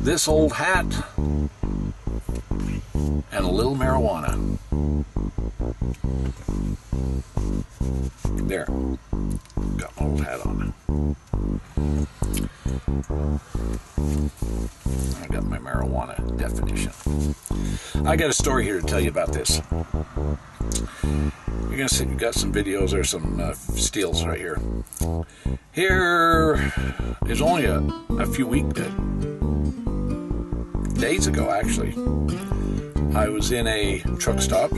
this old hat, and a little marijuana. There, got my old hat on. I got my marijuana definition. I got a story here to tell you about this. You're gonna see, you got some videos or some steals right here. Here is only a few days ago, actually. I was in a truck stop,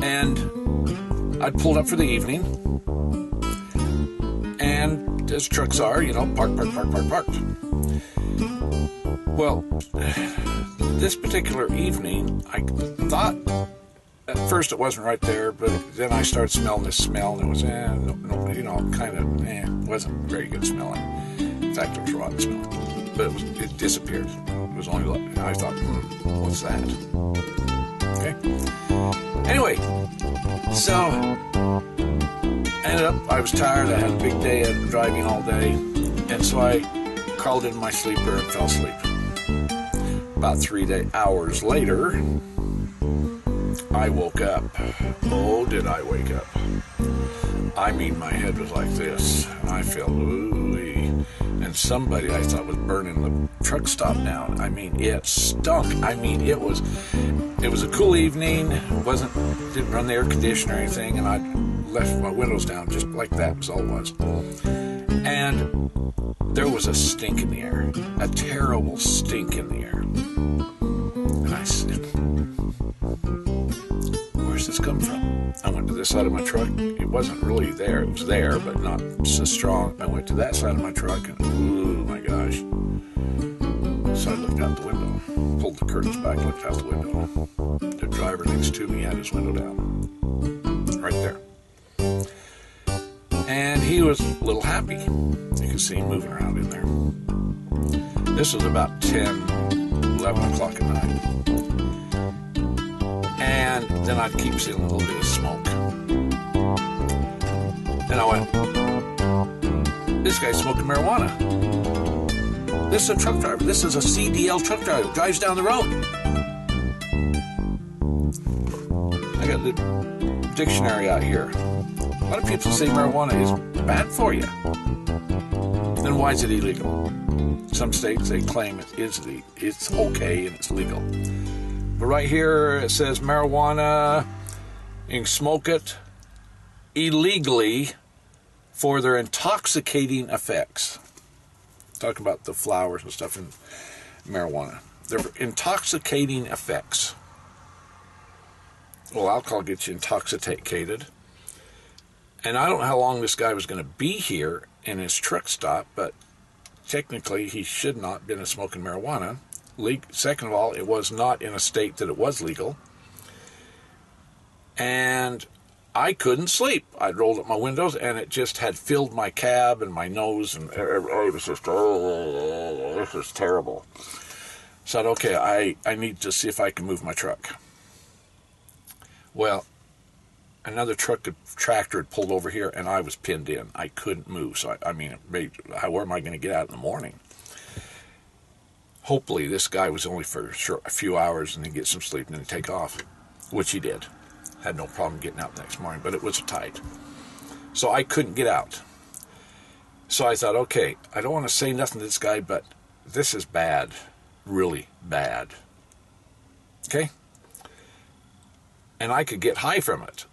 and I'd pulled up for the evening, and as trucks are, you know, parked. Well, this particular evening, I thought at first it wasn't right there, but then I started smelling this smell, and it was, wasn't very good smelling. In fact, it was rotten smelling, but it disappeared. It was only, I thought, what's that? Okay. Anyway, so ended up, I was tired. I had a big day of driving all day, and so I crawled in my sleeper and fell asleep. About 3 hours later, I woke up. Oh, did I wake up? I mean, my head was like this. I felt ooey. And somebody I thought was burning the truck stop down. I mean, it stunk. I mean, it was a cool evening. Didn't run the air conditioner or anything, and I left my windows down just like that was all it was. And there was a stink in the air, a terrible stink in the air. And I said, where's this come from? I went to this side of my truck. It wasn't really there. It was there, but not so strong. I went to that side of my truck, and oh my gosh. So I looked out the window, pulled the curtains back, looked out the window. The driver next to me had his window down, right there. And he was a little happy. You could see him moving around in there. This was about 10, 11 o'clock at night. And then I'd keep seeing a little bit of smoke. And I went, this guy's smoking marijuana. This is a truck driver. This is a CDL truck driver. Drives down the road. I got the dictionary out here. A lot of people say marijuana is bad for you. Then why is it illegal? Some states, they claim it's okay and it's legal. But right here it says marijuana, you can smoke it illegally for their intoxicating effects. Talking about the flowers and stuff in marijuana. Their intoxicating effects. Well, alcohol gets you intoxicated. And I don't know how long this guy was going to be here in his truck stop, but technically he should not have been smoking marijuana. Second of all, it was not in a state that it was legal. And I couldn't sleep. I rolled up my windows, and it just had filled my cab and my nose, and it was just, this is terrible. So I said, okay, I need to see if I can move my truck. Well, another tractor had pulled over here, and I was pinned in. I couldn't move. So, where am I going to get out in the morning? Hopefully, this guy was only for a few hours and then get some sleep and then take off, which he did. Had no problem getting out the next morning, but it was tight. So I couldn't get out. So I thought, okay, I don't want to say nothing to this guy, but this is bad, really bad. Okay? And I could get high from it.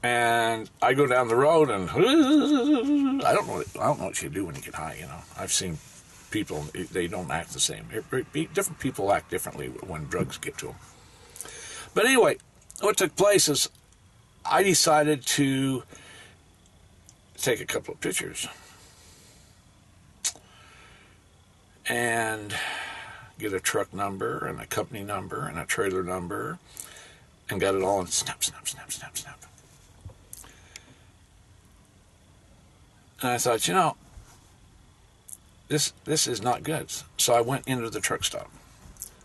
And I go down the road and I don't know what you do when you get high, you know. I've seen people, they don't act the same. Different people act differently when drugs get to them. But anyway, what took place is I decided to take a couple of pictures and get a truck number and a company number and a trailer number and got it all in snap. And I thought, this is not good. So I went into the truck stop,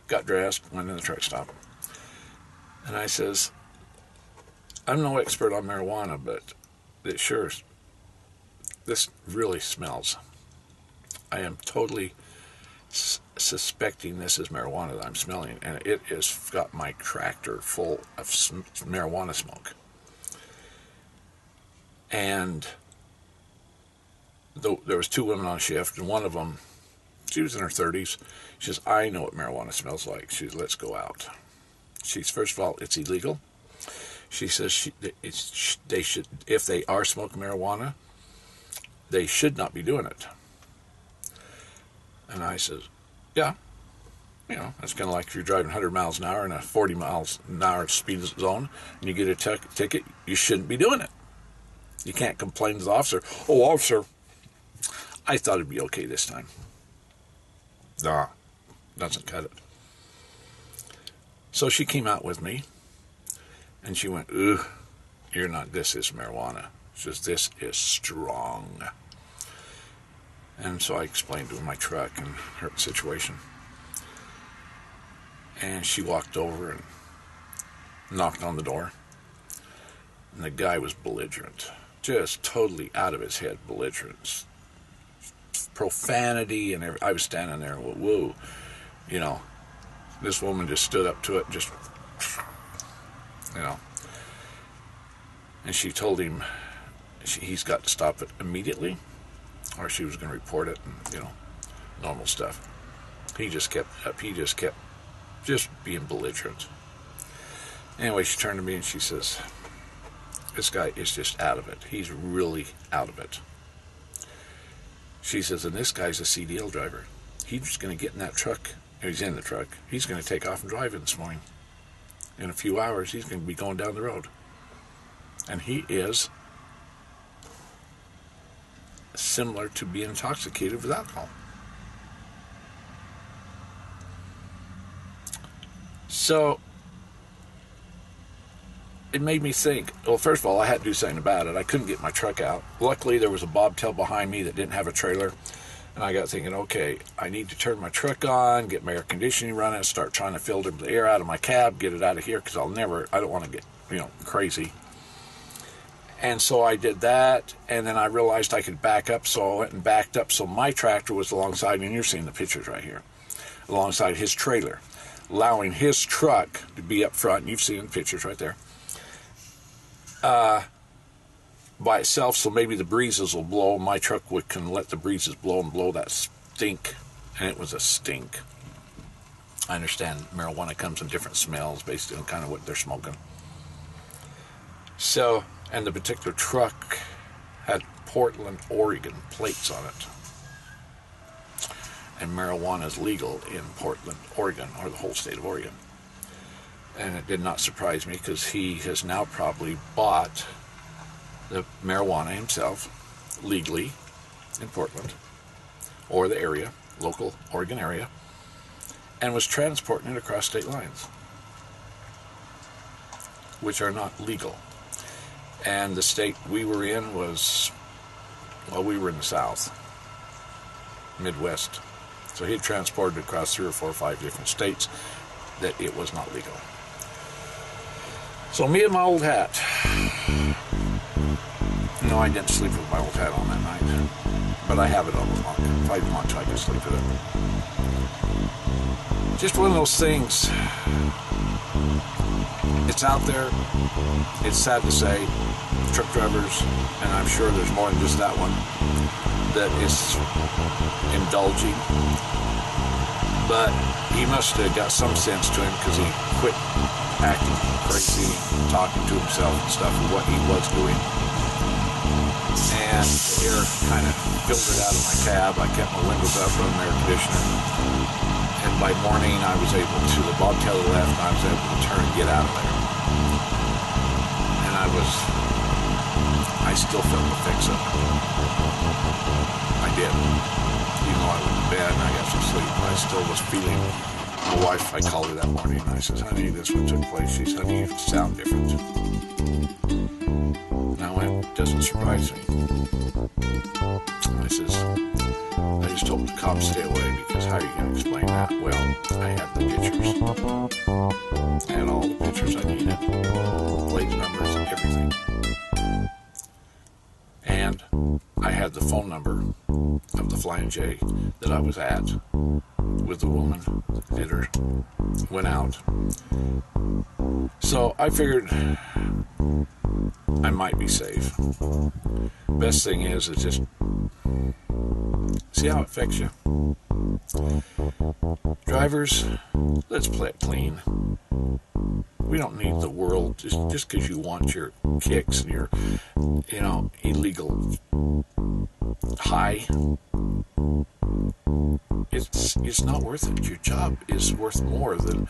got dressed, went in the truck stop. And I says, I'm no expert on marijuana, but it sure this really smells. I am totally suspecting this is marijuana that I'm smelling, and it has got my tractor full of marijuana smoke. And there was 2 women on shift, and one of them, she was in her 30s. She says, I know what marijuana smells like. She says, let's go out. She says, first of all, it's illegal. She says they should, if they are smoking marijuana, they should not be doing it. And I says, yeah, that's kind of like if you're driving 100 miles an hour in a 40 miles an hour speed zone and you get a ticket, you shouldn't be doing it. You can't complain to the officer, oh, officer, I thought it'd be okay this time. Nah, doesn't cut it. So she came out with me, and she went, ooh, this is marijuana. She says, this is strong. And so I explained to her my truck and her situation. And she walked over and knocked on the door. And the guy was belligerent, just totally out of his head belligerent. Profanity and everything. I was standing there, whoa, this woman just stood up to it, just, and she told him he's got to stop it immediately, or she was going to report it, and, normal stuff. He just kept being belligerent. Anyway, she turned to me and she says, this guy is just out of it. He's really out of it. She says, and this guy's a CDL driver. He's just going to get in that truck. He's in the truck. He's going to take off and drive it this morning. In a few hours, he's going to be going down the road. And he is similar to being intoxicated with alcohol. So it made me think, well, first of all, I had to do something about it. I couldn't get my truck out. Luckily, there was a bobtail behind me that didn't have a trailer. And I got thinking, okay, I need to turn my truck on, get my air conditioning running, start trying to filter the air out of my cab, get it out of here, because I don't want to get, crazy. And so I did that, and then I realized I could back up, so I went and backed up. So my tractor was alongside, and you're seeing the pictures right here, alongside his trailer, allowing his truck to be up front. You've seen the pictures right there. By itself, so maybe the breezes will blow. My truck can let the breezes blow and blow that stink, and it was a stink. I understand marijuana comes in different smells based on kind of what they're smoking. So, and the particular truck had Portland, Oregon plates on it. And marijuana is legal in Portland, Oregon, or the whole state of Oregon. And it did not surprise me, because he has now probably bought the marijuana himself legally in Portland, or the area, local Oregon area, and was transporting it across state lines, which are not legal. And the state we were in was, we were in the South, Midwest. So he had transported across 3 or 4 or 5 different states that it was not legal. So me and my old hat. No, I didn't sleep with my old hat on that night. But I have it on the lock. If I want to, I can sleep with it. Just one of those things. It's out there. It's sad to say. Truck drivers, and I'm sure there's more than just that one, that is indulging. But he must have got some sense to him, because he quit acting crazy, talking to himself and stuff, and what he was doing. And the air kind of filtered out of my cab. I kept my windows up, running the air conditioner. And by morning, I was able to, the bobtail left, and I was able to turn and get out of there. And I still felt the fix of it. I did. Even though I went to bed and I got some sleep, I still was feeling. My wife, I called her that morning, and I said, honey, this one took place. She said, honey, you sound different. Now, it doesn't surprise me. I says, I just told the cops stay away, because how are you going to explain that? Well, I had the pictures. I had all the pictures I needed. Plate numbers, everything. And I I had the phone number of the Flying J that I was at with the woman that went out. So I figured I might be safe. Best thing is just see how it affects you. Drivers, let's play it clean. We don't need the world just because you want your kicks and your, illegal high. It's not worth it. Your job is worth more than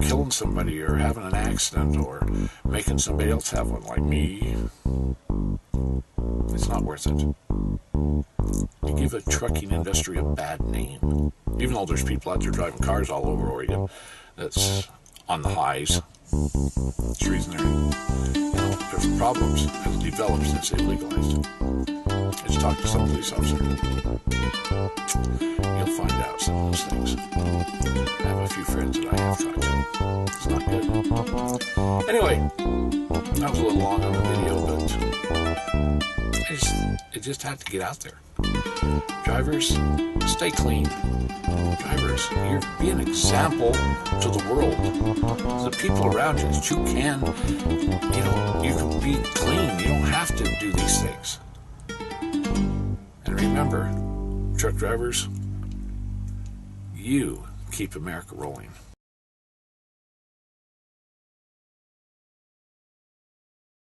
killing somebody or having an accident or making somebody else have one, like me. It's not worth it. You give a trucking industry a bad name. Even though there's people out there driving cars all over Oregon that's on the highs. It's the reason there's problems as it develops since they legalized it. Just talk to some police officer. You'll find out some of those things. I have a few friends that I have talked to. It's not good. Anyway, that was a little long on the video, but it just had to get out there. Drivers, stay clean. Drivers, be an example to the world, to the people around you, that you can be clean. You don't have to do these things. And remember, truck drivers, you keep America rolling.